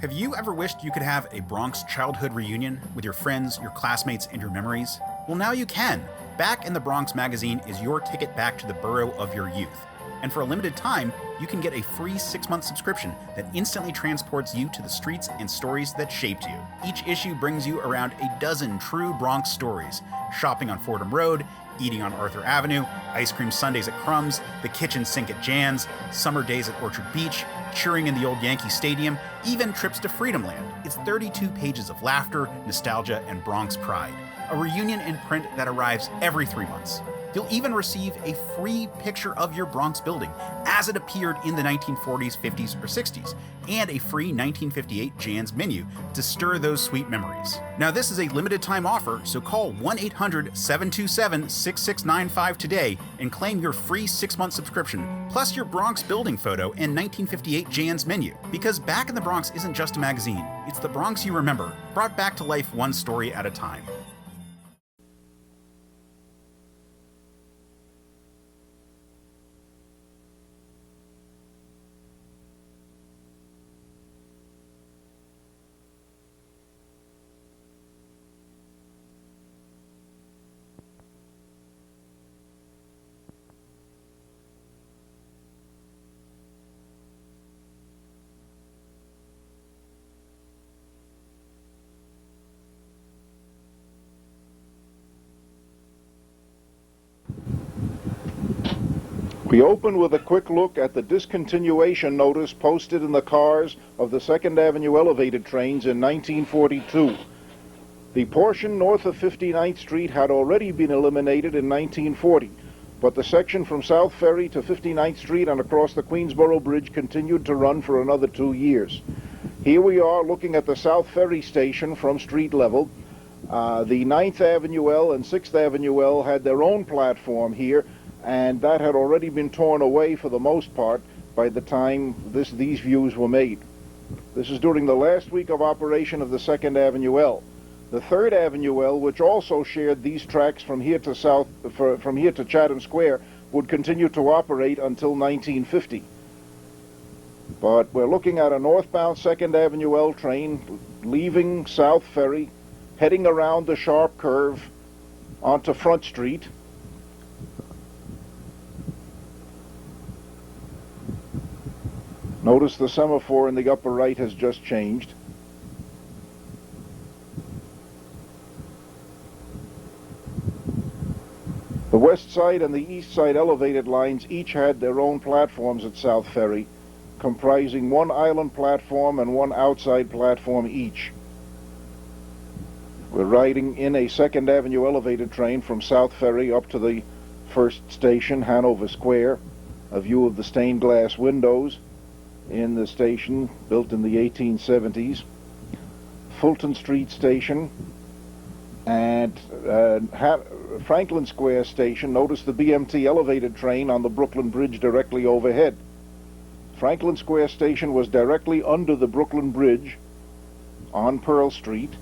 Have you ever wished you could have a Bronx childhood reunion with your friends, your classmates, and your memories? Well, now you can. Back in the Bronx magazine is your ticket back to the borough of your youth. And for a limited time, you can get a free 6-month subscription that instantly transports you to the streets and stories that shaped you. Each issue brings you around a dozen true Bronx stories: shopping on Fordham Road, eating on Arthur Avenue, ice cream sundaes at Crumb's, the kitchen sink at Jan's, summer days at Orchard Beach, cheering in the old Yankee Stadium, even trips to Freedomland. It's 32 pages of laughter, nostalgia, and Bronx pride. A reunion in print that arrives every 3 months. You'll even receive a free picture of your Bronx building as it appeared in the 1940s, 50s, or 60s, and a free 1958 Jan's menu to stir those sweet memories. Now, this is a limited time offer, so call 1-800-727-6695 today and claim your free 6-month subscription, plus your Bronx building photo and 1958 Jan's menu. Because Back in the Bronx isn't just a magazine, it's the Bronx you remember, brought back to life one story at a time. We open with a quick look at the discontinuation notice posted in the cars of the 2nd Avenue elevated trains in 1942. The portion north of 59th Street had already been eliminated in 1940, but the section from South Ferry to 59th Street and across the Queensboro Bridge continued to run for another 2 years. Here we are looking at the South Ferry station from street level. The 9th Avenue L and 6th Avenue L had their own platform here, and that had already been torn away for the most part by the time these views were made. This is during the last week of operation of the 2nd Avenue L. The 3rd Avenue L, which also shared these tracks from here to from here to Chatham Square, would continue to operate until 1950. But we're looking at a northbound 2nd Avenue L train leaving South Ferry, heading around the sharp curve onto Front Street. Notice the semaphore in the upper right has just changed. The west side and the east side elevated lines each had their own platforms at South Ferry, comprising one island platform and one outside platform each. We're riding in a 2nd Avenue elevated train from South Ferry up to the first station, Hanover Square. A view of the stained glass windows in the station, built in the 1870s. Fulton Street Station and Franklin Square Station. Notice the BMT elevated train on the Brooklyn Bridge directly overhead. Franklin Square Station was directly under the Brooklyn Bridge on Pearl Street,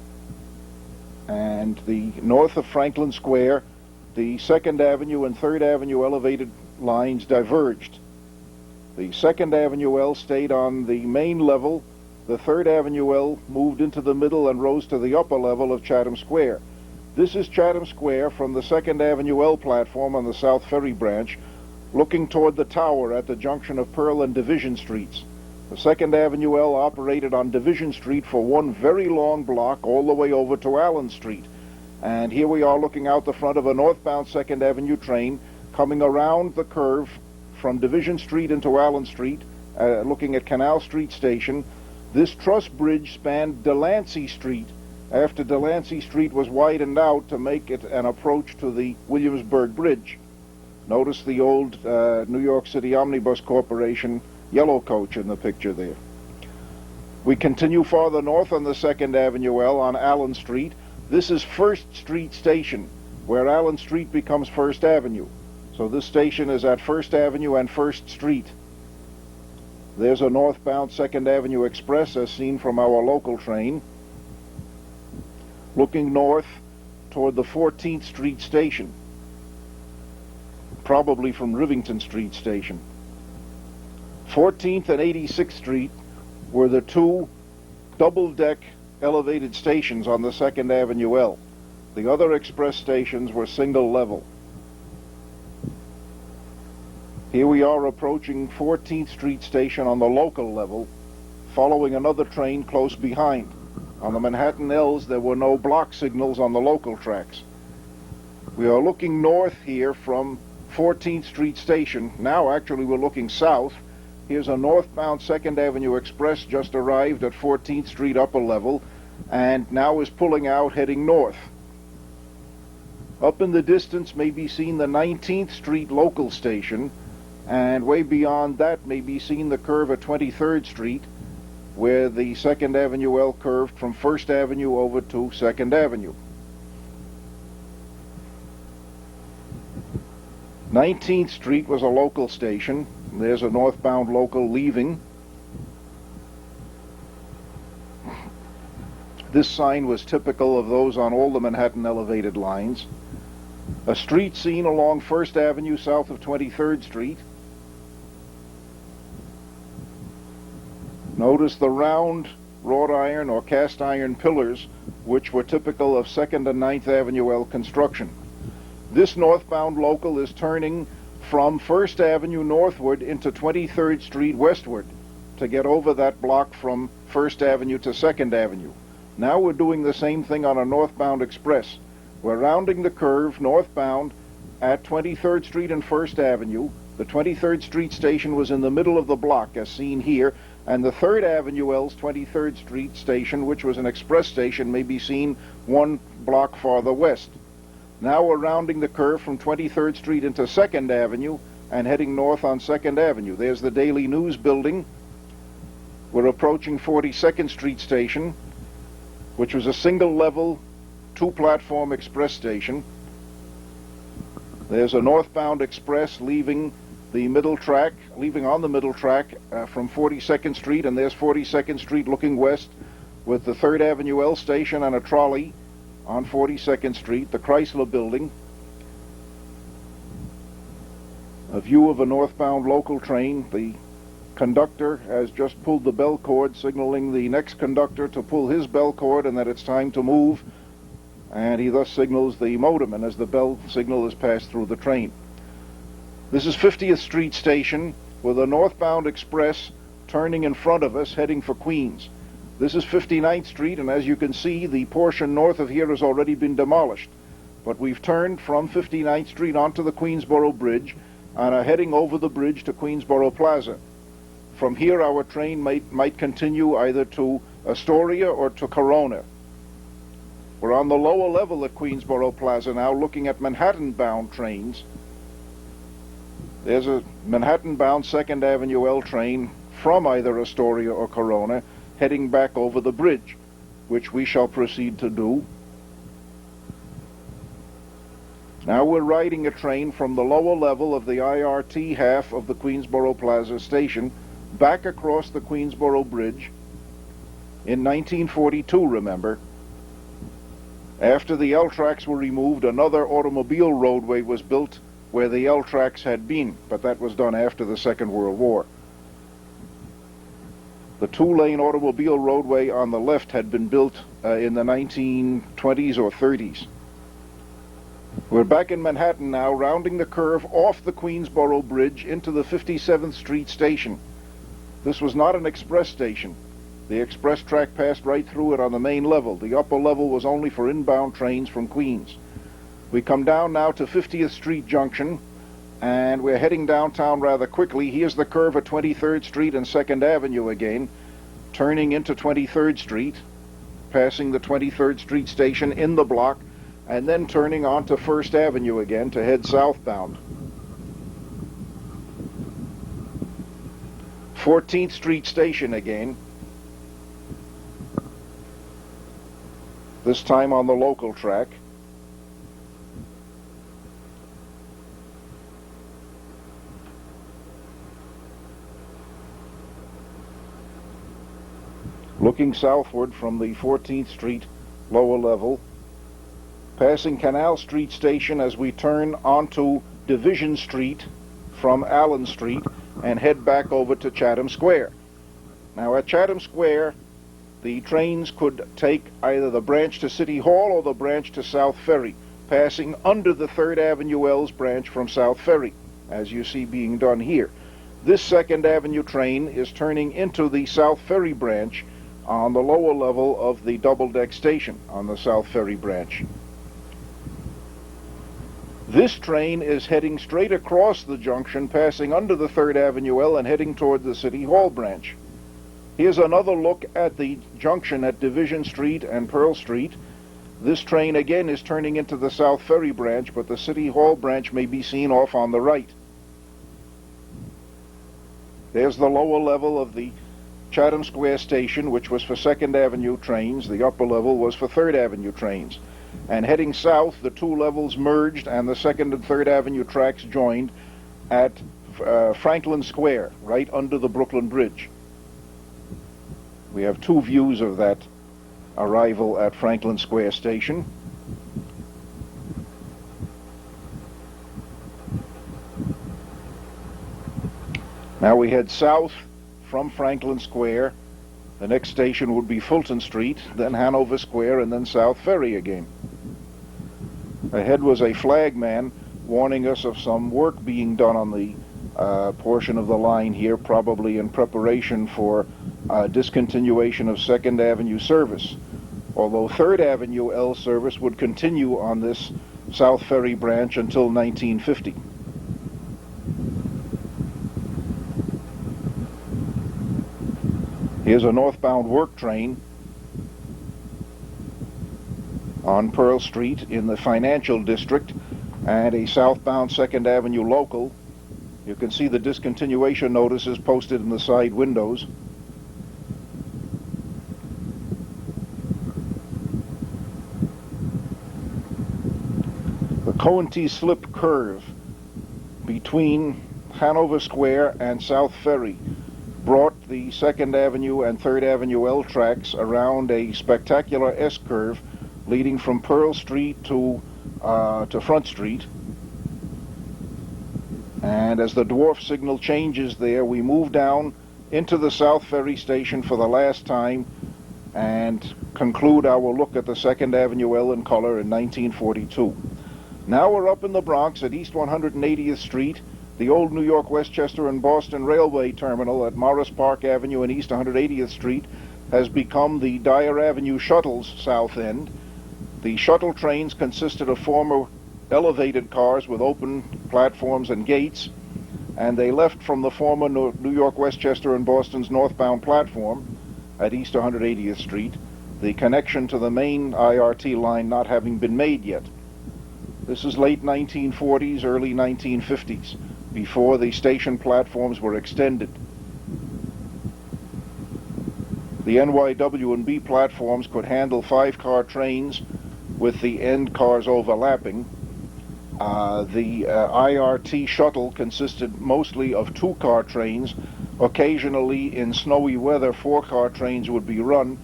and the north of Franklin Square, the 2nd Avenue and 3rd Avenue elevated lines diverged. The 2nd Avenue L stayed on the main level. The 3rd Avenue L moved into the middle and rose to the upper level of Chatham Square. This is Chatham Square from the 2nd Avenue L platform on the South Ferry branch, looking toward the tower at the junction of Pearl and Division Streets. The 2nd Avenue L operated on Division Street for one very long block all the way over to Allen Street. And here we are looking out the front of a northbound 2nd Avenue train coming around the curve from Division Street into Allen Street, looking at Canal Street Station. This truss bridge spanned Delancey Street after Delancey Street was widened out to make it an approach to the Williamsburg Bridge. Notice the old New York City Omnibus Corporation yellow coach in the picture there. We continue farther north on the 2nd Avenue L on Allen Street. This is First Street Station, where Allen Street becomes First Avenue. So this station is at First Avenue and First Street. There's a northbound 2nd Avenue Express as seen from our local train, looking north toward the 14th Street Station, probably from Rivington Street Station. 14th and 86th Street were the two double-deck elevated stations on the 2nd Avenue L. The other express stations were single level. Here we are approaching 14th Street Station on the local level, following another train close behind. On the Manhattan L's, there were no block signals on the local tracks. We are looking north here from 14th Street Station. Now, actually, we're looking south. Here's a northbound 2nd Avenue Express just arrived at 14th Street upper level and now is pulling out heading north. Up in the distance may be seen the 19th Street local station, and way beyond that may be seen the curve at 23rd Street, where the 2nd Avenue L curved from 1st Avenue over to 2nd Avenue. 19th Street was a local station. There's a northbound local leaving. This sign was typical of those on all the Manhattan elevated lines. A street scene along 1st Avenue south of 23rd Street. Notice the round wrought iron or cast iron pillars which were typical of 2nd and 9th Avenue L construction. This northbound local is turning from 1st Avenue northward into 23rd Street westward to get over that block from 1st Avenue to 2nd Avenue. Now we're doing the same thing on a northbound express. We're rounding the curve northbound at 23rd Street and 1st Avenue. The 23rd Street station was in the middle of the block, as seen here, and the 3rd Avenue L's 23rd Street station, which was an express station, may be seen one block farther west. Now we're rounding the curve from 23rd Street into 2nd Avenue and heading north on 2nd Avenue. There's the Daily News building. We're approaching 42nd Street Station, which was a single-level, two-platform express station. There's a northbound express leaving the middle track, leaving on the middle track from 42nd Street, and there's 42nd Street looking west with the 3rd Avenue L station and a trolley on 42nd Street, the Chrysler building. A view of a northbound local train. The conductor has just pulled the bell cord, signaling the next conductor to pull his bell cord and that it's time to move, and he thus signals the motorman as the bell signal is passed through the train. This is 50th Street Station with a northbound express turning in front of us heading for Queens. This is 59th Street, and as you can see, the portion north of here has already been demolished. But we've turned from 59th Street onto the Queensboro Bridge and are heading over the bridge to Queensboro Plaza. From here, our train might continue either to Astoria or to Corona. We're on the lower level at Queensboro Plaza now, looking at Manhattan-bound trains. There's a Manhattan-bound 2nd Avenue L train from either Astoria or Corona, heading back over the bridge, which we shall proceed to do. Now we're riding a train from the lower level of the IRT half of the Queensboro Plaza station back across the Queensboro Bridge in 1942, remember. After the L tracks were removed, another automobile roadway was built where the L tracks had been, but that was done after the Second World War. The two-lane automobile roadway on the left had been built in the 1920s or 30s. We're back in Manhattan now, rounding the curve off the Queensboro Bridge into the 57th Street Station. This was not an express station. The express track passed right through it on the main level. The upper level was only for inbound trains from Queens. We come down now to 50th Street Junction, and we're heading downtown rather quickly. Here's the curve at 23rd Street and 2nd Avenue again, turning into 23rd Street, passing the 23rd Street station in the block, and then turning onto 1st Avenue again to head southbound. 14th Street Station again, this time on the local track. Looking southward from the 14th Street lower level, passing Canal Street Station as we turn onto Division Street from Allen Street and head back over to Chatham Square. Now at Chatham Square, the trains could take either the branch to City Hall or the branch to South Ferry, passing under the 3rd Avenue L's branch from South Ferry, as you see being done here. This 2nd Avenue train is turning into the South Ferry branch on the lower level of the double-deck station on the South Ferry branch. This train is heading straight across the junction, passing under the 3rd Avenue L and heading toward the City Hall branch. Here's another look at the junction at Division Street and Pearl Street. This train again is turning into the South Ferry branch, but the City Hall branch may be seen off on the right. There's the lower level of the Chatham Square station, which was for 2nd Avenue trains. The upper level was for 3rd Avenue trains. And heading south, the two levels merged and the 2nd and 3rd Avenue tracks joined at Franklin Square, right under the Brooklyn Bridge. We have two views of that arrival at Franklin Square station. Now we head south from Franklin Square. The next station would be Fulton Street, then Hanover Square, and then South Ferry again. Ahead was a flagman warning us of some work being done on the portion of the line here, probably in preparation for discontinuation of 2nd Avenue service, although 3rd Avenue L service would continue on this South Ferry branch until 1950. Here's a northbound work train on Pearl Street in the financial district, and a southbound 2nd Avenue local. You can see the discontinuation notices posted in the side windows. The Coenty Slip curve between Hanover Square and South Ferry brought the 2nd Avenue and 3rd Avenue L tracks around a spectacular S-curve leading from Pearl Street to Front Street. And as the dwarf signal changes there, we move down into the South Ferry station for the last time and conclude our look at the 2nd Avenue L in color in 1942. Now we're up in the Bronx at East 180th Street. The old New York, Westchester, and Boston Railway Terminal at Morris Park Avenue and East 180th Street has become the Dyer Avenue Shuttle's south end. The shuttle trains consisted of former elevated cars with open platforms and gates, and they left from the former New York, Westchester, and Boston's northbound platform at East 180th Street, the connection to the main IRT line not having been made yet. This is late 1940s, early 1950s, before the station platforms were extended. The NYW and B platforms could handle 5-car trains with the end cars overlapping. The IRT shuttle consisted mostly of 2-car trains. Occasionally, in snowy weather, 4-car trains would be run,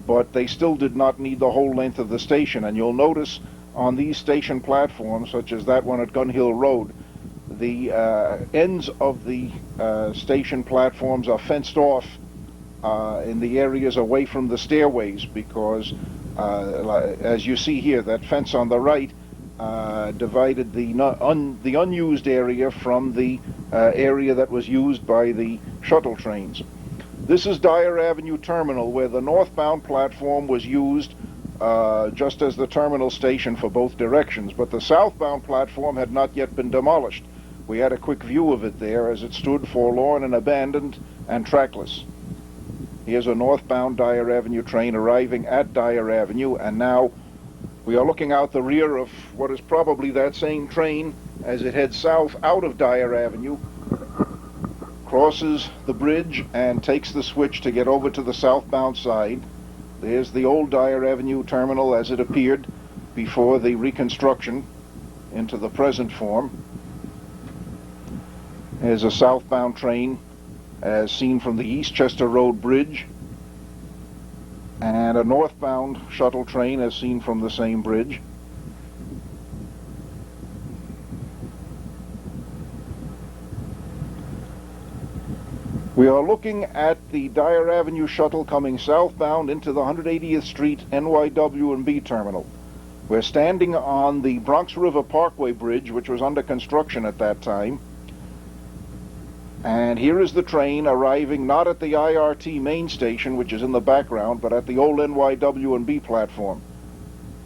but they still did not need the whole length of the station. And you'll notice on these station platforms, such as that one at Gun Hill Road, the ends of the station platforms are fenced off in the areas away from the stairways because, as you see here, that fence on the right divided the unused area from the area that was used by the shuttle trains. This is Dyer Avenue Terminal, where the northbound platform was used just as the terminal station for both directions, but the southbound platform had not yet been demolished. We had a quick view of it there as it stood forlorn and abandoned and trackless. Here's a northbound Dyer Avenue train arriving at Dyer Avenue, and now we are looking out the rear of what is probably that same train as it heads south out of Dyer Avenue, crosses the bridge and takes the switch to get over to the southbound side. There's the old Dyer Avenue terminal as it appeared before the reconstruction into the present form. There's a southbound train as seen from the Eastchester Road Bridge, and a northbound shuttle train as seen from the same bridge. We are looking at the Dyer Avenue shuttle coming southbound into the 180th Street NYW&B terminal. We're standing on the Bronx River Parkway Bridge, which was under construction at that time. And here is the train arriving not at the IRT main station, which is in the background, but at the old NYW&B platform.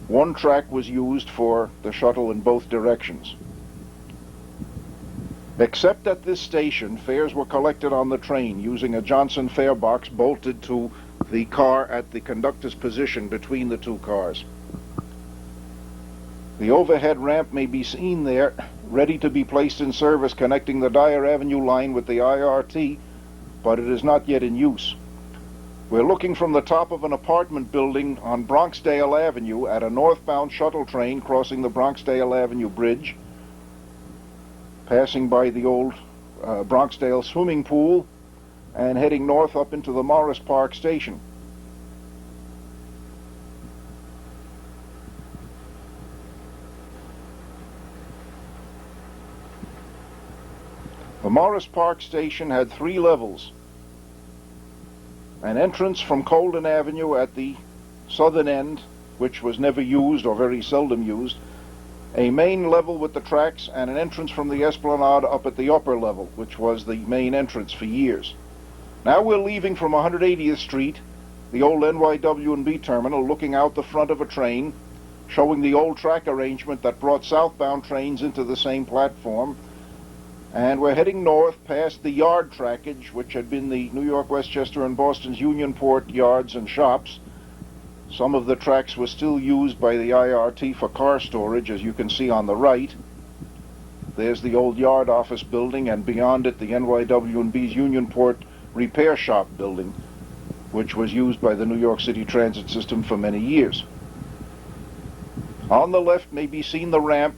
One track was used for the shuttle in both directions. Except at this station, fares were collected on the train using a Johnson fare box bolted to the car at the conductor's position between the two cars. The overhead ramp may be seen there, ready to be placed in service, connecting the Dyer Avenue line with the IRT, but it is not yet in use. We're looking from the top of an apartment building on Bronxdale Avenue at a northbound shuttle train crossing the Bronxdale Avenue Bridge, passing by the old Bronxdale swimming pool and heading north up into the Morris Park station. The Morris Park station had 3 levels. An entrance from Colden Avenue at the southern end, which was never used or very seldom used, a main level with the tracks, and an entrance from the Esplanade up at the upper level, which was the main entrance for years. Now we're leaving from 180th Street, the old NYW&B terminal, looking out the front of a train, showing the old track arrangement that brought southbound trains into the same platform. And we're heading north past the yard trackage, which had been the New York, Westchester, and Boston's Unionport yards and shops. Some of the tracks were still used by the IRT for car storage, as you can see on the right. There's the old yard office building, and beyond it the NYW&B's Unionport repair shop building, which was used by the New York City Transit System for many years. On the left may be seen the ramp,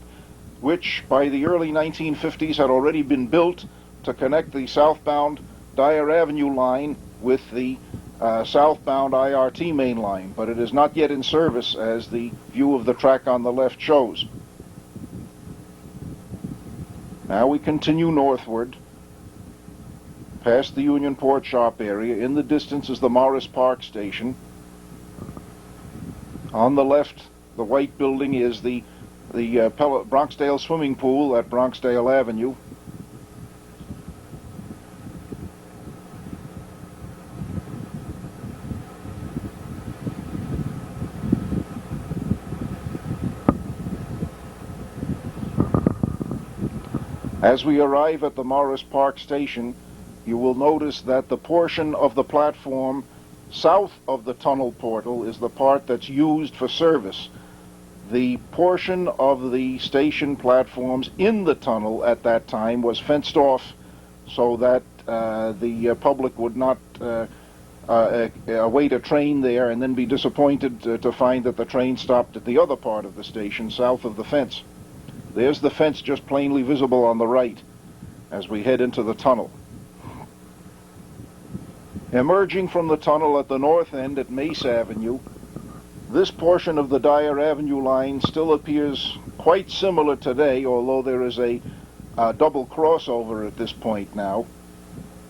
which by the early 1950s had already been built to connect the southbound Dyer Avenue line with the southbound IRT main line, but it is not yet in service, as the view of the track on the left shows. Now we continue northward past the Unionport shop area. In the distance is the Morris Park station. On the left, the white building is the Bronxdale swimming pool at Bronxdale Avenue. As we arrive at the Morris Park station, you will notice that the portion of the platform south of the tunnel portal is the part that's used for service. The portion of the station platforms in the tunnel at that time was fenced off so that the public would not await a train there and then be disappointed to find that the train stopped at the other part of the station south of the fence. There's the fence just plainly visible on the right as we head into the tunnel. Emerging from the tunnel at the north end at Mace Avenue, this portion of the Dyer Avenue line still appears quite similar today, although there is a double crossover at this point now.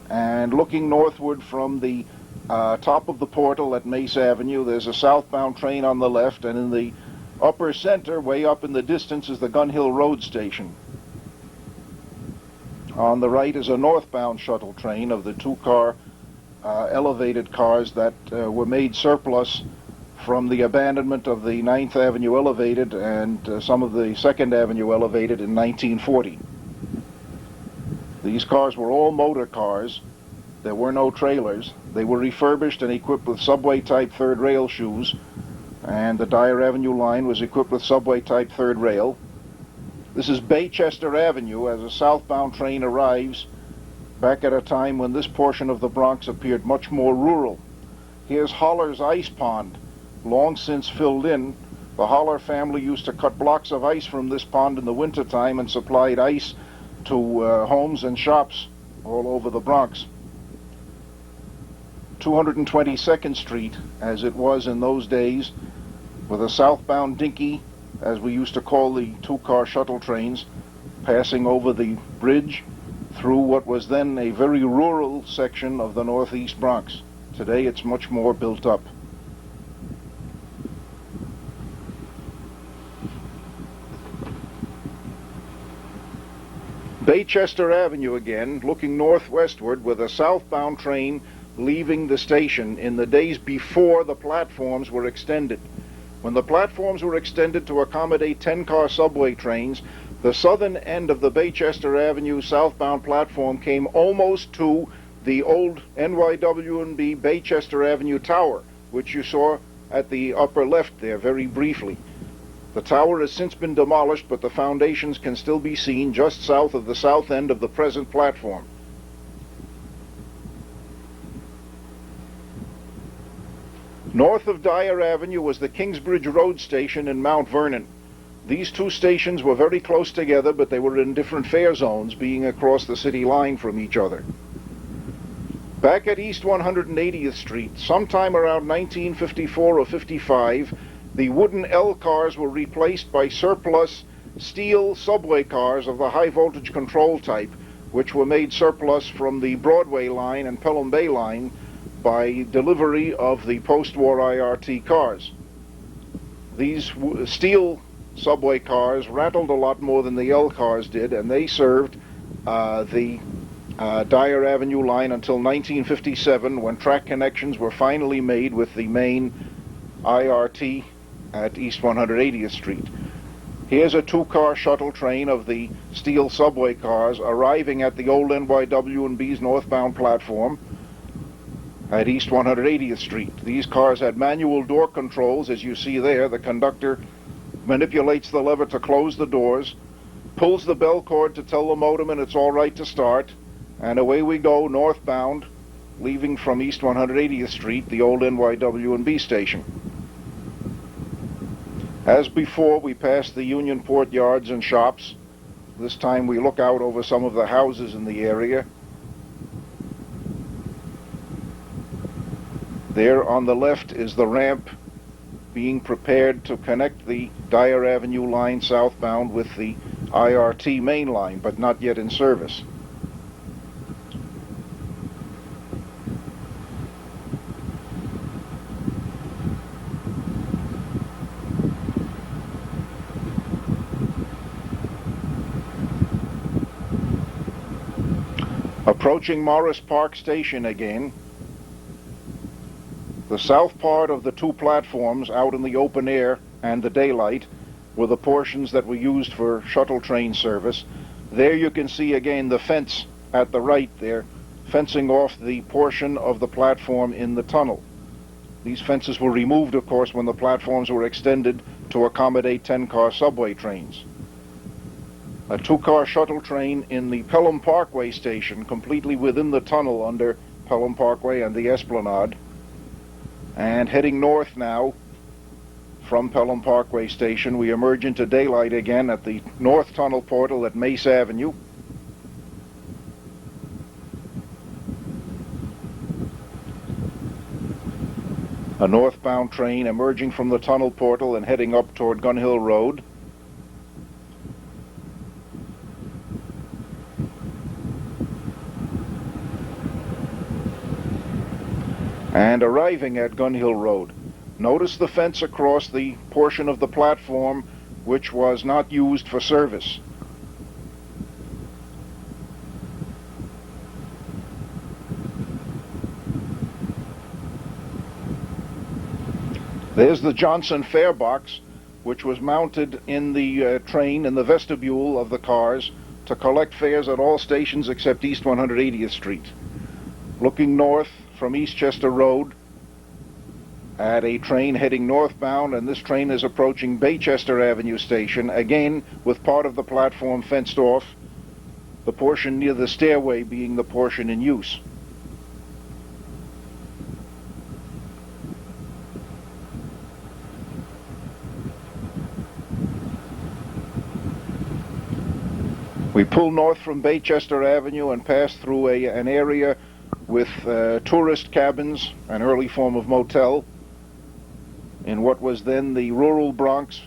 And looking northward from the top of the portal at Mace Avenue, there's a southbound train on the left, and in the upper center, way up in the distance, is the Gun Hill Road station. On the right is a northbound shuttle train of the 2-car elevated cars that were made surplus from the abandonment of the 9th Avenue Elevated and some of the 2nd Avenue Elevated in 1940. These cars were all motor cars. There were no trailers. They were refurbished and equipped with subway-type third rail shoes, and the Dyer Avenue line was equipped with subway-type third rail. This is Baychester Avenue as a southbound train arrives back at a time when this portion of the Bronx appeared much more rural. Here's Holler's Ice Pond, long since filled in. The Holler family used to cut blocks of ice from this pond in the wintertime and supplied ice to homes and shops all over the Bronx. 222nd Street, as it was in those days, with a southbound dinky, as we used to call the 2-car shuttle trains, passing over the bridge through what was then a very rural section of the northeast Bronx. Today it's much more built up. Baychester Avenue again, looking northwestward with a southbound train leaving the station in the days before the platforms were extended. When the platforms were extended to accommodate 10-car subway trains, the southern end of the Baychester Avenue southbound platform came almost to the old NYW&B Baychester Avenue Tower, which you saw at the upper left there very briefly. The tower has since been demolished, but the foundations can still be seen just south of the south end of the present platform. North of Dyer Avenue was the Kingsbridge Road station in Mount Vernon. These two stations were very close together, but they were in different fare zones, being across the city line from each other. Back at East 180th Street, sometime around 1954 or 55, the wooden L cars were replaced by surplus steel subway cars of the high-voltage control type, which were made surplus from the Broadway line and Pelham Bay line by delivery of the post-war IRT cars. These steel subway cars rattled a lot more than the L cars did, and they served the Dyer Avenue line until 1957, when track connections were finally made with the main IRT at East 180th Street. Here's a two-car shuttle train of the steel subway cars arriving at the old NYW&B's northbound platform at East 180th Street. These cars had manual door controls, as you see there. The conductor manipulates the lever to close the doors, pulls the bell cord to tell the motorman it's all right to start, and away we go northbound, leaving from East 180th Street, the old NYW&B station. As before, we pass the Unionport yards and shops. This time we look out over some of the houses in the area. There on the left is the ramp being prepared to connect the Dyer Avenue line southbound with the IRT main line, but not yet in service. Approaching Morris Park Station again, the south part of the two platforms out in the open air and the daylight were the portions that were used for shuttle train service. There you can see again the fence at the right there, fencing off the portion of the platform in the tunnel. These fences were removed, of course, when the platforms were extended to accommodate 10-car subway trains. A two-car shuttle train in the Pelham Parkway station, completely within the tunnel under Pelham Parkway and the Esplanade. And heading north now from Pelham Parkway station, we emerge into daylight again at the north tunnel portal at Mace Avenue. A northbound train emerging from the tunnel portal and heading up toward Gun Hill Road. And arriving at Gun Hill Road, notice the fence across the portion of the platform which was not used for service. There's the Johnson fare box, which was mounted in the train in the vestibule of the cars to collect fares at all stations except East 180th Street. Looking north from Eastchester Road at a train heading northbound, and this train is approaching Baychester Avenue station, again with part of the platform fenced off, the portion near the stairway being the portion in use. We pull north from Baychester Avenue and pass through an area with tourist cabins, an early form of motel, in what was then the rural Bronx,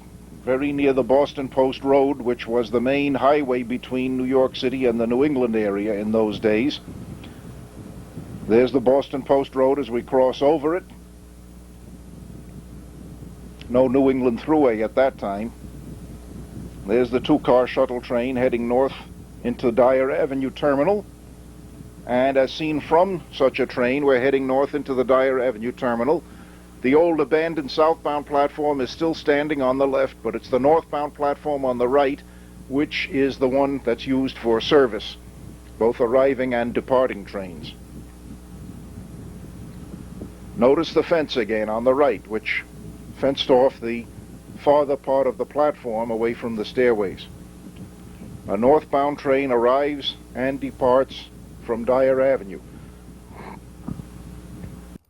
very near the Boston Post Road, which was the main highway between New York City and the New England area in those days. There's the Boston Post Road as we cross over it. No New England Thruway at that time. There's the two-car shuttle train heading north into Dyer Avenue Terminal. And as seen from such a train, we're heading north into the Dyer Avenue Terminal. The old abandoned southbound platform is still standing on the left, but it's the northbound platform on the right, which is the one that's used for service, both arriving and departing trains. Notice the fence again on the right, which fenced off the farther part of the platform away from the stairways. A northbound train arrives and departs from Dyer Avenue.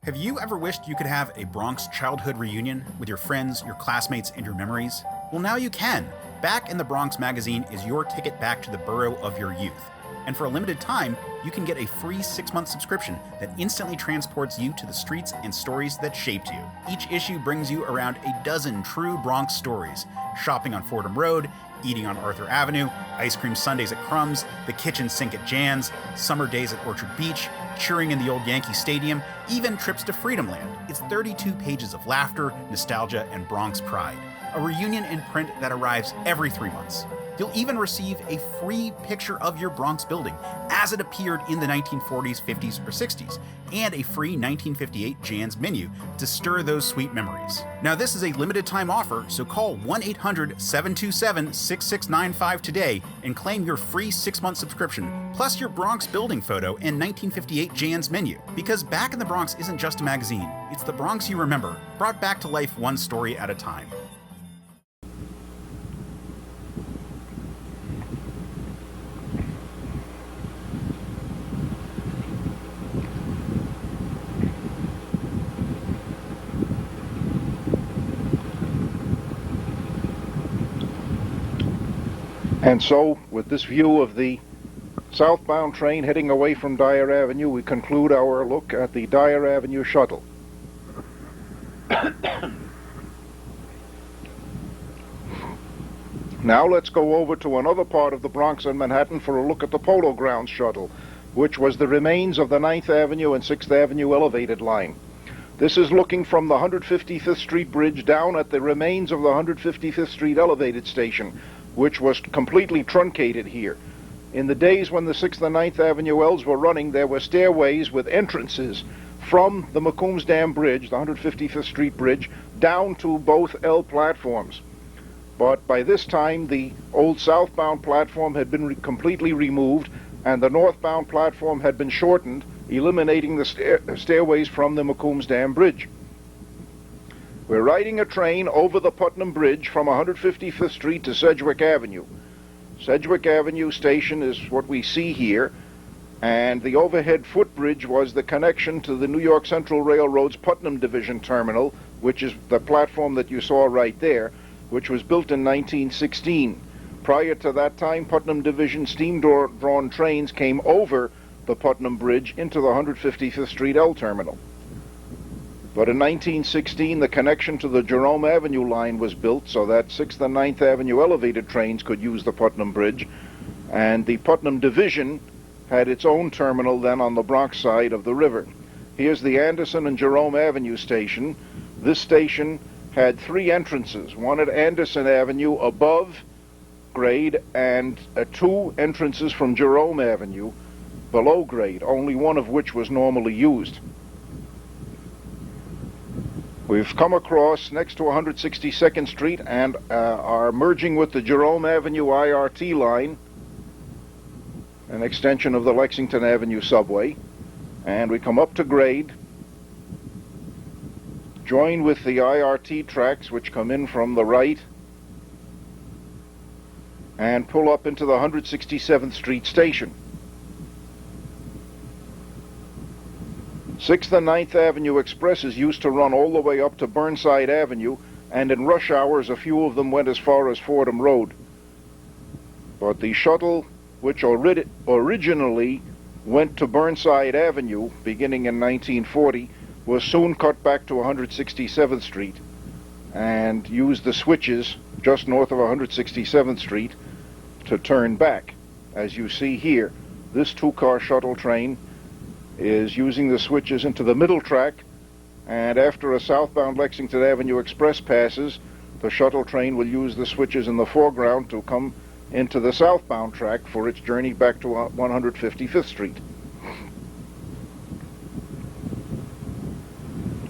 Have you ever wished you could have a Bronx childhood reunion with your friends, your classmates, and your memories? Well, now you can. Back in the Bronx magazine is your ticket back to the borough of your youth. And for a limited time, you can get a free 6-month subscription that instantly transports you to the streets and stories that shaped you. Each issue brings you around a dozen true Bronx stories. Shopping on Fordham Road, eating on Arthur Avenue, ice cream sundaes at Crumb's, the kitchen sink at Jan's, summer days at Orchard Beach, cheering in the old Yankee Stadium, even trips to Freedomland. It's 32 pages of laughter, nostalgia, and Bronx pride. A reunion in print that arrives every 3 months. You'll even receive a free picture of your Bronx building as it appeared in the 1940s, 50s, or 60s, and a free 1958 Jan's menu to stir those sweet memories. Now, this is a limited time offer, so call 1-800-727-6695 today and claim your free 6-month subscription, plus your Bronx building photo and 1958 Jan's menu. Because Back in the Bronx isn't just a magazine, it's the Bronx you remember, brought back to life one story at a time. And so, with this view of the southbound train heading away from Dyer Avenue, we conclude our look at the Dyer Avenue shuttle. Now let's go over to another part of the Bronx and Manhattan for a look at the Polo Grounds shuttle, which was the remains of the 9th Avenue and 6th Avenue elevated line. This is looking from the 155th Street Bridge down at the remains of the 155th Street elevated station, which was completely truncated here. In the days when the 6th and 9th Avenue Ls were running, there were stairways with entrances from the McCombs Dam Bridge, the 155th Street Bridge, down to both L platforms. But by this time, the old southbound platform had been completely removed, and the northbound platform had been shortened, eliminating the stairways from the McCombs Dam Bridge. We're riding a train over the Putnam Bridge from 155th Street to Sedgwick Avenue. Sedgwick Avenue station is what we see here, and the overhead footbridge was the connection to the New York Central Railroad's Putnam Division Terminal, which is the platform that you saw right there, which was built in 1916. Prior to that time, Putnam Division steam-drawn trains came over the Putnam Bridge into the 155th Street L terminal. But in 1916, the connection to the Jerome Avenue line was built so that 6th and 9th Avenue elevated trains could use the Putnam Bridge, and the Putnam Division had its own terminal then on the Bronx side of the river. Here's the Anderson and Jerome Avenue station. This station had 3 entrances, one at Anderson Avenue above grade and 2 entrances from Jerome Avenue below grade, only one of which was normally used. We've come across next to 162nd Street and are merging with the Jerome Avenue IRT line, an extension of the Lexington Avenue subway, and we come up to grade, join with the IRT tracks which come in from the right, and pull up into the 167th Street station. 6th and 9th Avenue expresses used to run all the way up to Burnside Avenue, and in rush hours a few of them went as far as Fordham Road. But the shuttle, which originally went to Burnside Avenue, beginning in 1940, was soon cut back to 167th Street and used the switches just north of 167th Street to turn back. As you see here, this two-car shuttle train is using the switches into the middle track, and after a southbound Lexington Avenue Express passes, the shuttle train will use the switches in the foreground to come into the southbound track for its journey back to 155th Street.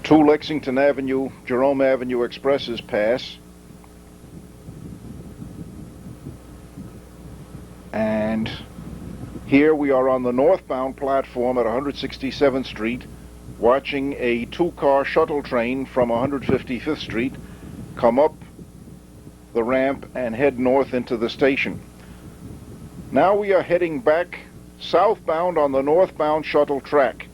Two Lexington Avenue, Jerome Avenue Expresses pass, and here we are on the northbound platform at 167th Street, watching a two-car shuttle train from 155th Street come up the ramp and head north into the station. Now we are heading back southbound on the northbound shuttle track.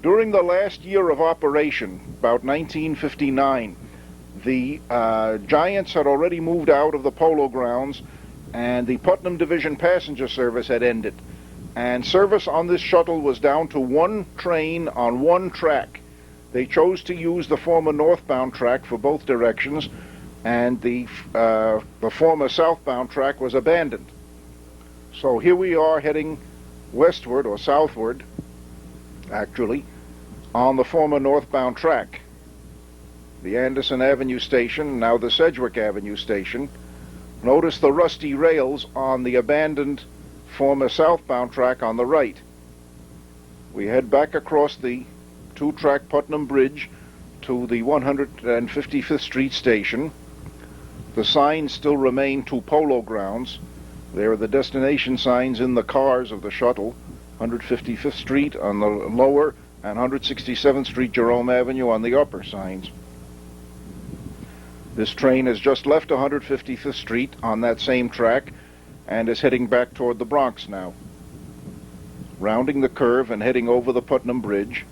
During the last year of operation, about 1959, the Giants had already moved out of the Polo Grounds, and the Putnam Division passenger service had ended. And service on this shuttle was down to one train on one track. They chose to use the former northbound track for both directions, and the former southbound track was abandoned. So here we are heading westward, or southward, actually, on the former northbound track. The Anderson Avenue station, now the Sedgwick Avenue station. Notice the rusty rails on the abandoned former southbound track on the right. We head back across the two-track Putnam Bridge to the 155th Street station. The signs still remain to Polo Grounds. There are the destination signs in the cars of the shuttle, 155th Street on the lower and 167th Street Jerome Avenue on the upper signs. This train has just left 155th Street on that same track and is heading back toward the Bronx now, rounding the curve and heading over the Putnam Bridge.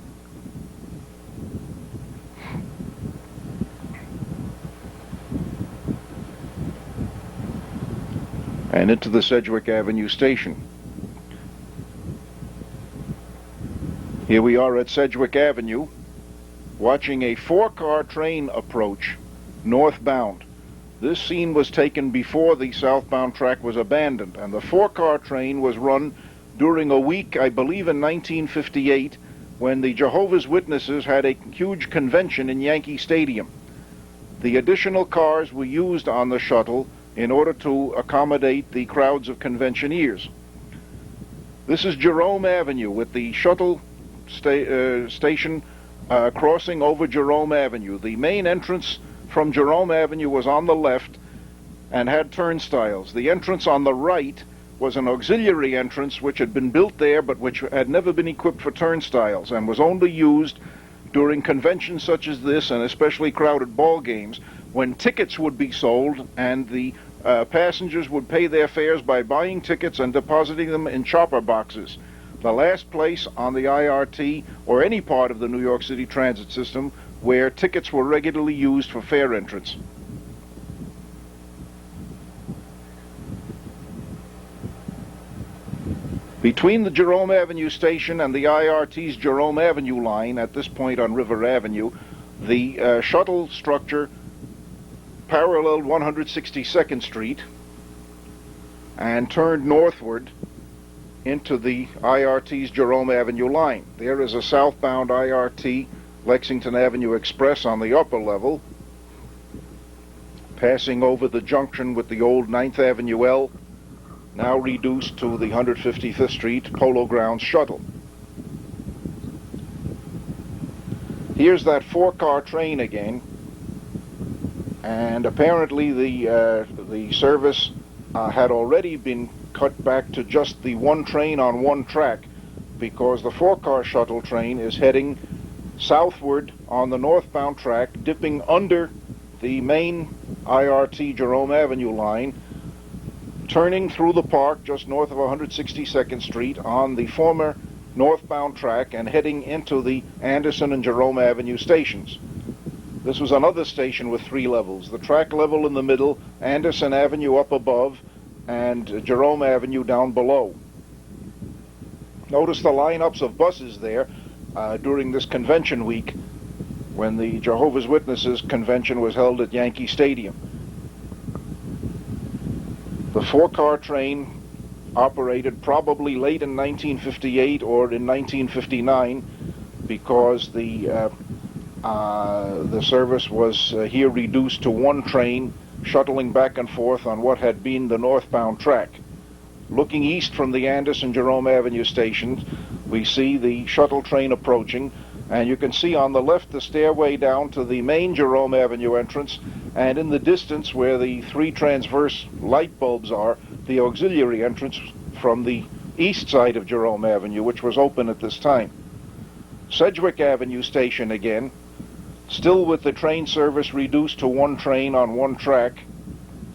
And into the Sedgwick Avenue station. Here we are at Sedgwick Avenue, watching a four-car train approach northbound. This scene was taken before the southbound track was abandoned, and the four-car train was run during a week, I believe in 1958, when the Jehovah's Witnesses had a huge convention in Yankee Stadium. The additional cars were used on the shuttle in order to accommodate the crowds of conventioneers. This is Jerome Avenue with the shuttle station crossing over Jerome Avenue. The main entrance from Jerome Avenue was on the left and had turnstiles. The entrance on the right was an auxiliary entrance which had been built there but which had never been equipped for turnstiles and was only used during conventions such as this, and especially crowded ball games, when tickets would be sold and the passengers would pay their fares by buying tickets and depositing them in chopper boxes. The last place on the IRT or any part of the New York City transit system where tickets were regularly used for fare entrance. Between the Jerome Avenue station and the IRT's Jerome Avenue line, at this point on River Avenue, the shuttle structure paralleled 162nd Street and turned northward into the IRT's Jerome Avenue line. There is a southbound IRT Lexington Avenue Express on the upper level, passing over the junction with the old 9th Avenue L, now reduced to the 155th Street Polo Grounds shuttle. Here's that four-car train again, and apparently the service had already been cut back to just the one train on one track, because the four-car shuttle train is heading southward on the northbound track, dipping under the main IRT Jerome Avenue line, turning through the park just north of 162nd Street on the former northbound track and heading into the Anderson and Jerome Avenue stations. This was another station with three levels: the track level in the middle, Anderson Avenue up above, and Jerome Avenue down below. Notice the lineups of buses there during this convention week when the Jehovah's Witnesses convention was held at Yankee Stadium. The 4-car train operated probably late in 1958 or in 1959 because the service was here reduced to one train shuttling back and forth on what had been the northbound track. Looking east from the Anderson Jerome Avenue stations, we see the shuttle train approaching, and you can see on the left the stairway down to the main Jerome Avenue entrance, and in the distance where the 3 transverse light bulbs are, the auxiliary entrance from the east side of Jerome Avenue, which was open at this time. Sedgwick Avenue station again, still with the train service reduced to one train on one track.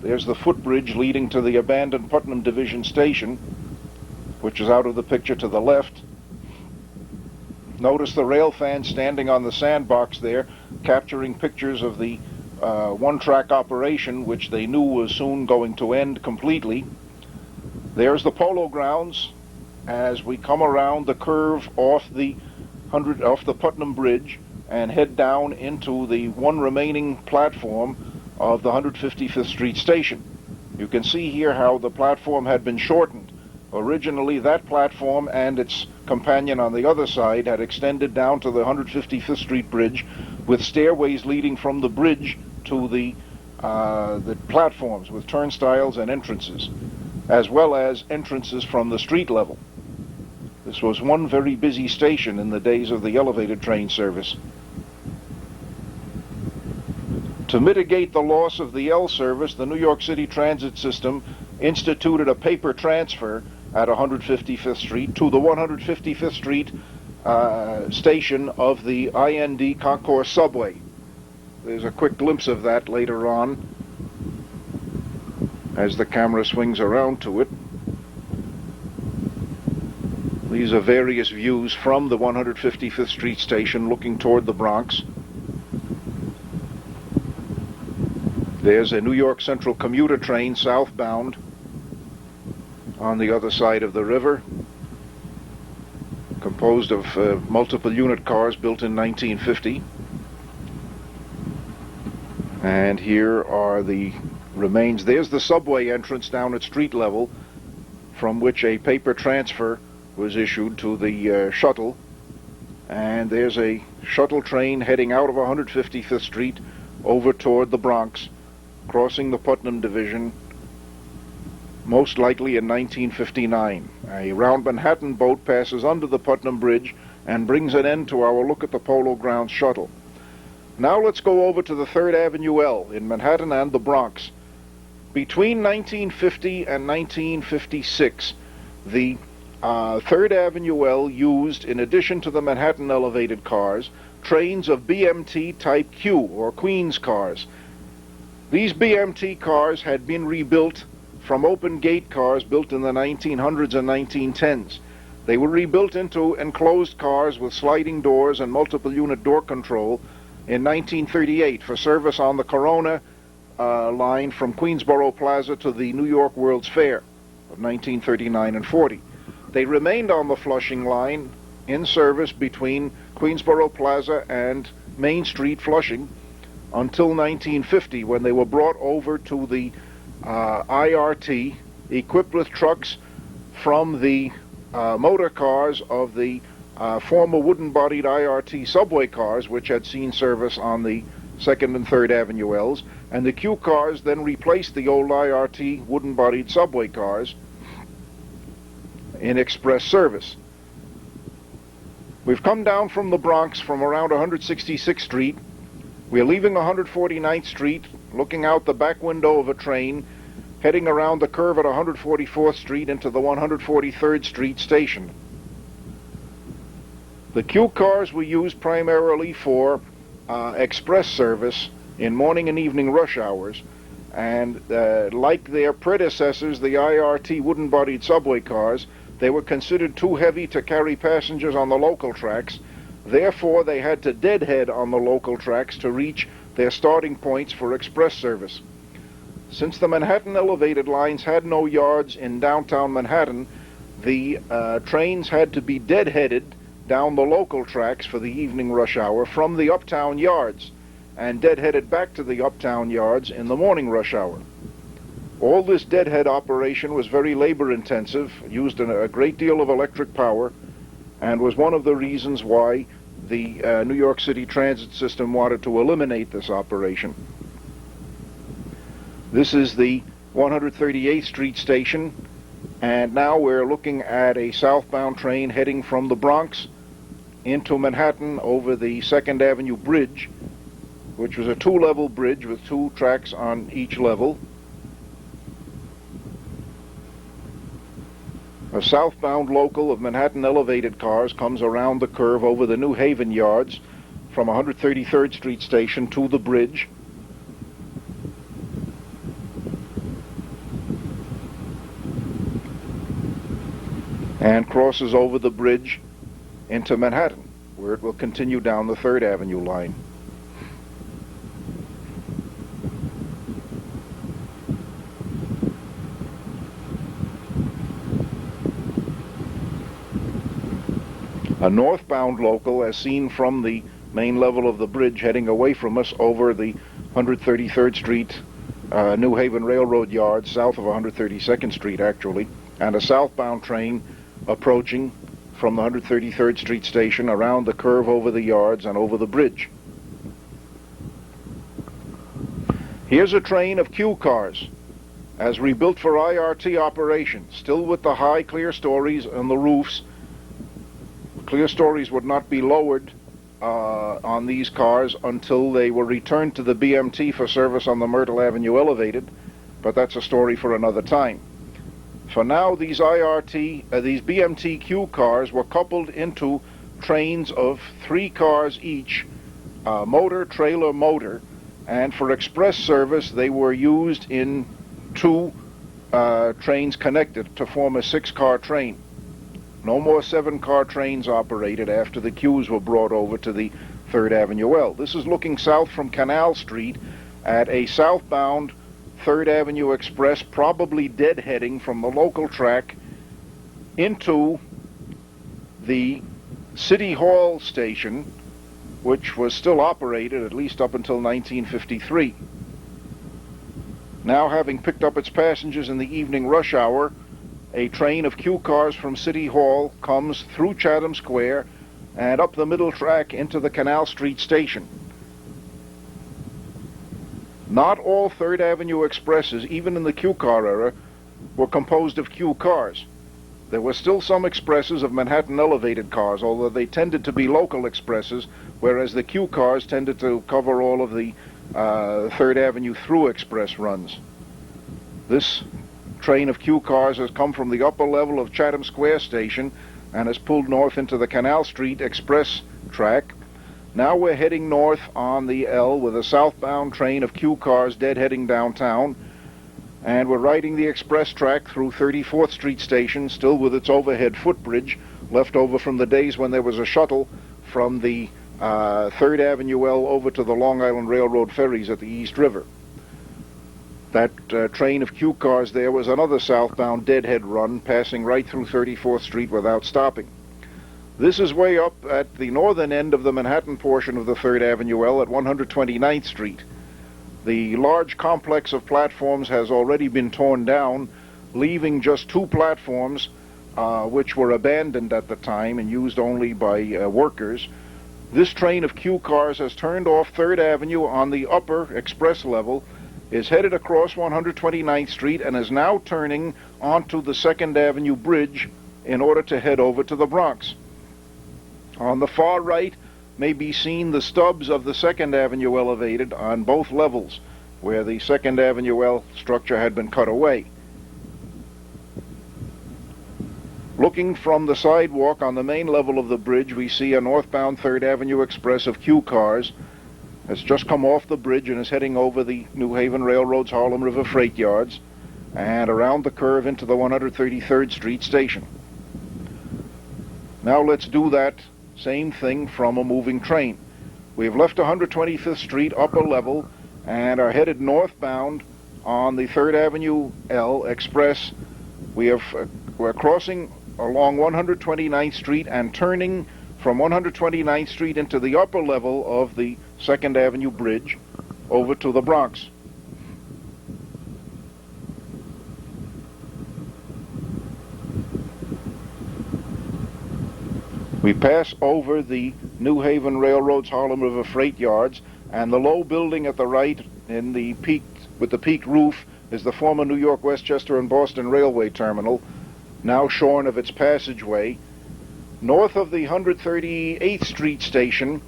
There's the footbridge leading to the abandoned Putnam Division station, which is out of the picture to the left. Notice the rail fans standing on the sandbox there, capturing pictures of the one-track operation, which they knew was soon going to end completely. There's the Polo Grounds as we come around the curve off the Putnam Bridge and head down into the one remaining platform of the 155th Street station. You can see here how the platform had been shortened. Originally, that platform and its companion on the other side had extended down to the 155th Street Bridge, with stairways leading from the bridge to the platforms with turnstiles and entrances, as well as entrances from the street level. This was one very busy station in the days of the elevated train service. To mitigate the loss of the L service, the New York City Transit System instituted a paper transfer at 155th Street to the 155th Street station of the IND Concourse subway. There's a quick glimpse of that later on as the camera swings around to it. These are various views from the 155th Street station looking toward the Bronx. There's a New York Central commuter train southbound on the other side of the river, composed of multiple unit cars built in 1950. And here are the remains. There's the subway entrance down at street level, from which a paper transfer was issued to the shuttle. And there's a shuttle train heading out of 155th Street over toward the Bronx, crossing the Putnam Division, most likely in 1959. A round Manhattan boat passes under the Putnam Bridge and brings an end to our look at the Polo Grounds shuttle. Now let's go over to the 3rd Avenue L in Manhattan and the Bronx. Between 1950 and 1956, the 3rd Avenue L used, in addition to the Manhattan elevated cars, trains of BMT Type Q, or Queens cars. These BMT cars had been rebuilt from open gate cars built in the 1900s and 1910s. They were rebuilt into enclosed cars with sliding doors and multiple unit door control in 1938 for service on the Corona line from Queensboro Plaza to the New York World's Fair of 1939 and 40. They remained on the Flushing line in service between Queensboro Plaza and Main Street, Flushing, until 1950, when they were brought over to the IRT, equipped with trucks from the motor cars of the former wooden-bodied IRT subway cars, which had seen service on the 2nd and 3rd Avenue Ls, and the Q cars then replaced the old IRT wooden-bodied subway cars in express service. We've come down from the Bronx from around 166th Street. We're leaving 149th Street, looking out the back window of a train, heading around the curve at 144th Street into the 143rd Street station. The Q cars were used primarily for express service in morning and evening rush hours, and like their predecessors, the IRT wooden-bodied subway cars, they were considered too heavy to carry passengers on the local tracks. Therefore, they had to deadhead on the local tracks to reach their starting points for express service. Since the Manhattan elevated lines had no yards in downtown Manhattan, the trains had to be deadheaded down the local tracks for the evening rush hour from the uptown yards, and deadheaded back to the uptown yards in the morning rush hour. All this deadhead operation was very labor intensive, used a great deal of electric power, and was one of the reasons why the New York City transit system wanted to eliminate this operation. This is the 138th Street station, and now we're looking at a southbound train heading from the Bronx into Manhattan over the 2nd Avenue Bridge, which was a two-level bridge with two tracks on each level. A southbound local of Manhattan elevated cars comes around the curve over the New Haven yards from 133rd Street station to the bridge. And crosses over the bridge into Manhattan, where it will continue down the 3rd Avenue line. A northbound local, as seen from the main level of the bridge heading away from us over the 133rd Street New Haven Railroad yards, south of 132nd Street actually, and a southbound train approaching from the 133rd Street station around the curve over the yards and over the bridge. Here's a train of Q cars, as rebuilt for IRT operation, still with the high clear stories on the roofs. Clear stories would not be lowered on these cars until they were returned to the BMT for service on the Myrtle Avenue elevated, but that's a story for another time. For now, these BMT Q cars were coupled into trains of 3 cars each, motor, trailer, motor, and for express service they were used in 2 trains connected to form a 6-car train. No more 7-car trains operated after the Qs were brought over to the 3rd Avenue L. This is looking south from Canal Street at a southbound 3rd Avenue Express, probably deadheading from the local track into the City Hall station, which was still operated at least up until 1953. Now, having picked up its passengers in the evening rush hour, a train of Q cars from City Hall comes through Chatham Square and up the middle track into the Canal Street station. Not all 3rd Avenue Expresses, even in the Q car era, were composed of Q cars. There were still some expresses of Manhattan elevated cars, although they tended to be local expresses, whereas the Q cars tended to cover all of the 3rd Avenue through express runs. This train of Q cars has come from the upper level of Chatham Square station and has pulled north into the Canal Street Express track. Now we're heading north on the L with a southbound train of Q cars deadheading downtown, and we're riding the express track through 34th Street station, still with its overhead footbridge, left over from the days when there was a shuttle from the 3rd Avenue L over to the Long Island Railroad ferries at the East River. That train of Q cars there was another southbound deadhead run, passing right through 34th Street without stopping. This is way up at the northern end of the Manhattan portion of the 3rd Avenue L at 129th Street. The large complex of platforms has already been torn down, leaving just 2 platforms, which were abandoned at the time and used only by workers. This train of Q cars has turned off 3rd Avenue on the upper express level, is headed across 129th Street, and is now turning onto the 2nd Avenue Bridge in order to head over to the Bronx. On the far right may be seen the stubs of the 2nd Avenue elevated on both levels, where the 2nd Avenue L structure had been cut away. Looking from the sidewalk on the main level of the bridge, we see a northbound 3rd Avenue Express of Q cars. Has just come off the bridge and is heading over the New Haven Railroad's Harlem River freight yards and around the curve into the 133rd Street station. Now let's do that same thing from a moving train. We've left 125th Street upper level and are headed northbound on the 3rd Avenue L Express. We're crossing along 129th Street and turning from 129th Street into the upper level of the 2nd Avenue Bridge over to the Bronx. We pass over the New Haven Railroad's Harlem River Freight Yards, and the low building at the right in the with the peaked roof is the former New York, Westchester, and Boston Railway Terminal, now shorn of its passageway. North of the 138th Street station,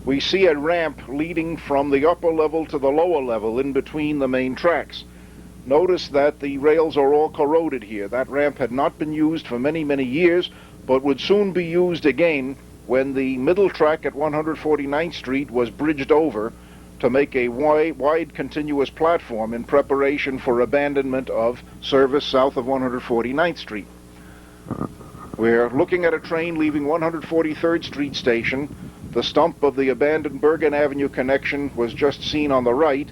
we see a ramp leading from the upper level to the lower level in between the main tracks. Notice that the rails are all corroded here. That ramp had not been used for many, many years, but would soon be used again when the middle track at 149th Street was bridged over to make a wide continuous platform in preparation for abandonment of service south of 149th Street. We're looking at a train leaving 143rd Street station. The stump of the abandoned Bergen Avenue connection was just seen on the right,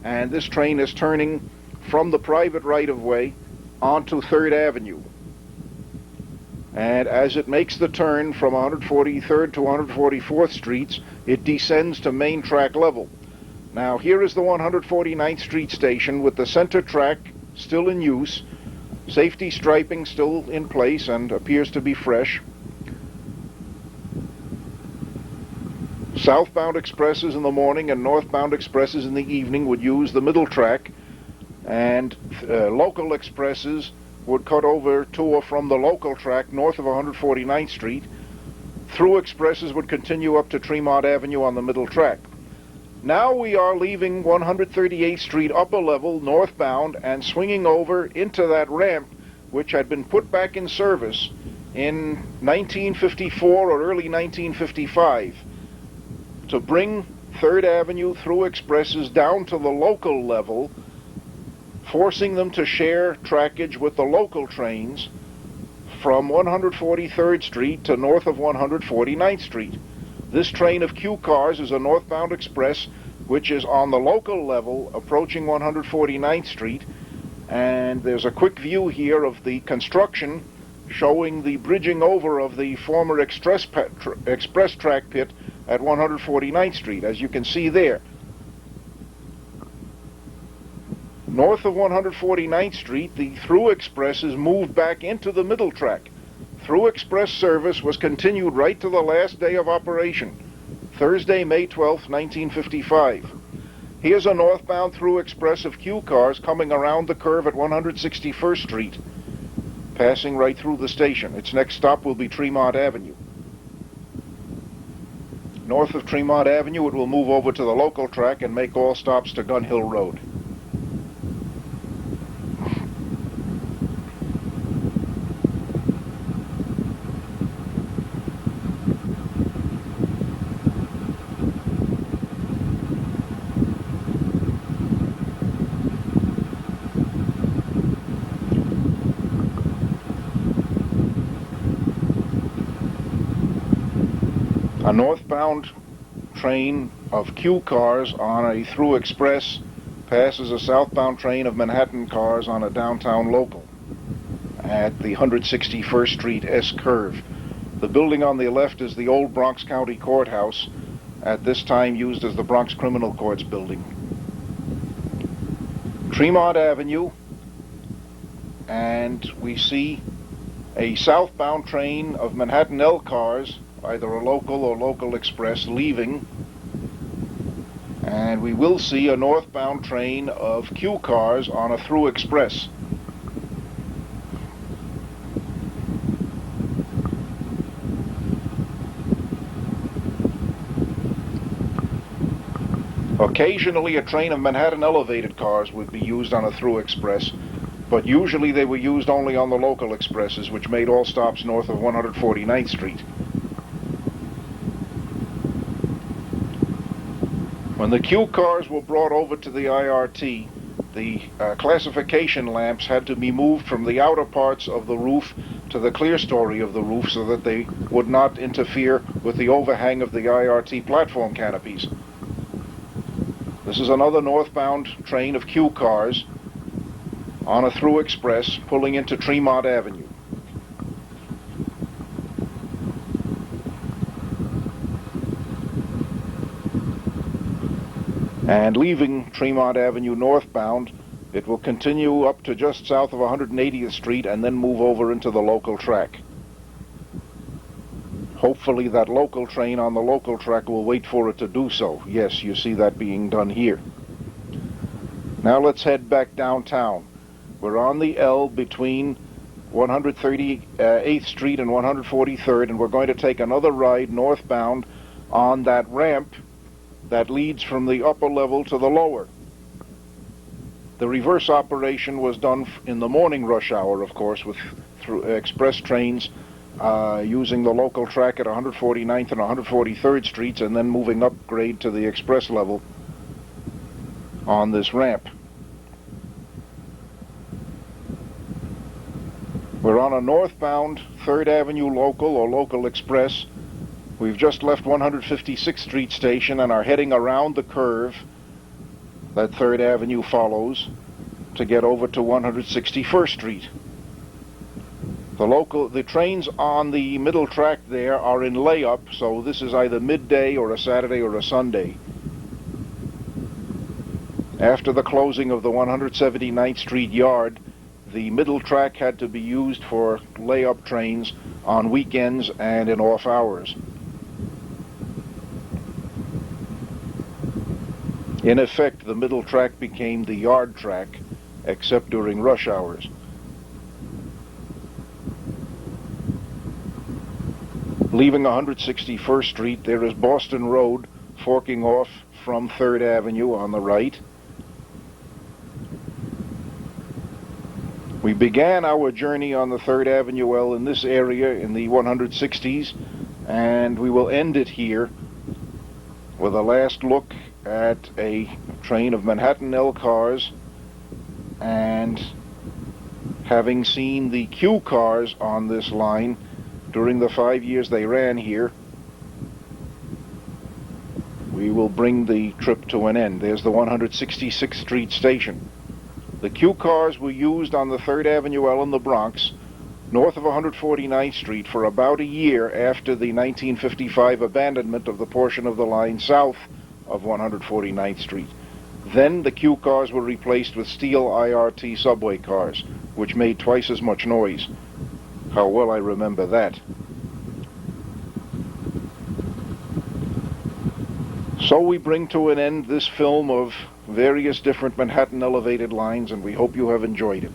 and this train is turning from the private right-of-way onto 3rd Avenue. And as it makes the turn from 143rd to 144th Streets, it descends to main track level. Now here is the 149th Street station with the center track still in use, safety striping still in place and appears to be fresh. Southbound expresses in the morning and northbound expresses in the evening would use the middle track, and local expresses would cut over to or from the local track north of 149th Street. Through expresses would continue up to Tremont Avenue on the middle track. Now we are leaving 138th Street upper level northbound and swinging over into that ramp which had been put back in service in 1954 or early 1955 to bring 3rd Avenue through expresses down to the local level, forcing them to share trackage with the local trains from 143rd Street to north of 149th Street. This train of Q cars is a northbound express which is on the local level approaching 149th Street, and there's a quick view here of the construction showing the bridging over of the former express track pit at 149th Street, as you can see there. North of 149th Street, the through expresses moved back into the middle track. Through express service was continued right to the last day of operation, Thursday, May 12, 1955. Here's a northbound through express of Q cars coming around the curve at 161st Street, passing right through the station. Its next stop will be Tremont Avenue. North of Tremont Avenue, it will move over to the local track and make all stops to Gun Hill Road. A northbound train of Q cars on a through express passes a southbound train of Manhattan cars on a downtown local at the 161st Street S curve. The building on the left is the old Bronx County Courthouse, at this time used as the Bronx Criminal Courts building. Tremont Avenue, and we see a southbound train of Manhattan L cars, either a local or local express, leaving, and we will see a northbound train of Q cars on a through express. Occasionally a train of Manhattan elevated cars would be used on a through express, but usually they were used only on the local expresses, which made all stops north of 149th Street. When the Q cars were brought over to the IRT, the classification lamps had to be moved from the outer parts of the roof to the clear story of the roof so that they would not interfere with the overhang of the IRT platform canopies. This is another northbound train of Q cars on a through express pulling into Tremont Avenue. And leaving Tremont Avenue northbound, it will continue up to just south of 180th Street and then move over into the local track. Hopefully that local train on the local track will wait for it to do so. Yes, you see that being done here. Now let's head back downtown. We're on the L between 138th Street and 143rd, and we're going to take another ride northbound on that ramp that leads from the upper level to the lower. The reverse operation was done in the morning rush hour, of course, with express trains using the local track at 149th and 143rd Streets, and then moving upgrade to the express level on this ramp. We're on a northbound 3rd Avenue local or local express. We've just left 156th Street station and are heading around the curve that 3rd Avenue follows to get over to 161st Street. The trains on the middle track there are in layup, so this is either midday or a Saturday or a Sunday. After the closing of the 179th Street yard, the middle track had to be used for layup trains on weekends and in off hours. In effect, the middle track became the yard track, except during rush hours. Leaving 161st Street, there is Boston Road forking off from 3rd Avenue on the right. We began our journey on the 3rd Avenue L in this area in the 160s, and we will end it here with a last look at a train of Manhattan L cars, and having seen the Q cars on this line during the 5 years they ran here, we will bring the trip to an end. There's the 166th Street station. The Q cars were used on the 3rd Avenue L in the Bronx, north of 149th Street, for about a year after the 1955 abandonment of the portion of the line south of 149th Street. Then the Q cars were replaced with steel IRT subway cars, which made twice as much noise. How well I remember that. So we bring to an end this film of various different Manhattan elevated lines, and we hope you have enjoyed it.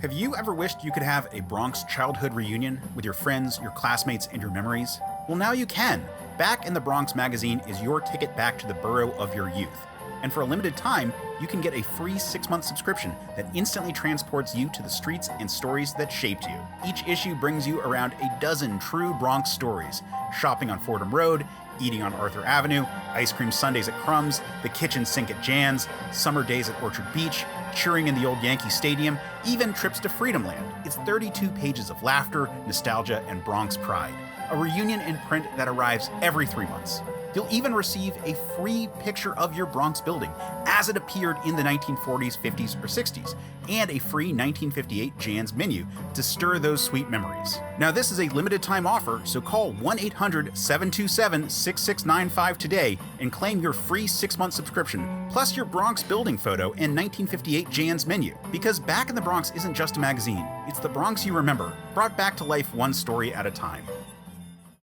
Have you ever wished you could have a Bronx childhood reunion with your friends, your classmates, and your memories? Well, now you can. Back in the Bronx magazine is your ticket back to the borough of your youth. And for a limited time, you can get a free 6-month subscription that instantly transports you to the streets and stories that shaped you. Each issue brings you around a dozen true Bronx stories: shopping on Fordham Road, eating on Arthur Avenue, ice cream sundaes at Crumb's, the kitchen sink at Jan's, summer days at Orchard Beach, cheering in the old Yankee Stadium, even trips to Freedomland. It's 32 pages of laughter, nostalgia, and Bronx pride. A reunion in print that arrives every 3 months. You'll even receive a free picture of your Bronx building as it appeared in the 1940s, 50s, or 60s, and a free 1958 Jan's menu to stir those sweet memories. Now, this is a limited time offer, so call 1-800-727-6695 today and claim your free 6-month subscription, plus your Bronx building photo and 1958 Jan's menu. Because Back in the Bronx isn't just a magazine, it's the Bronx you remember, brought back to life one story at a time.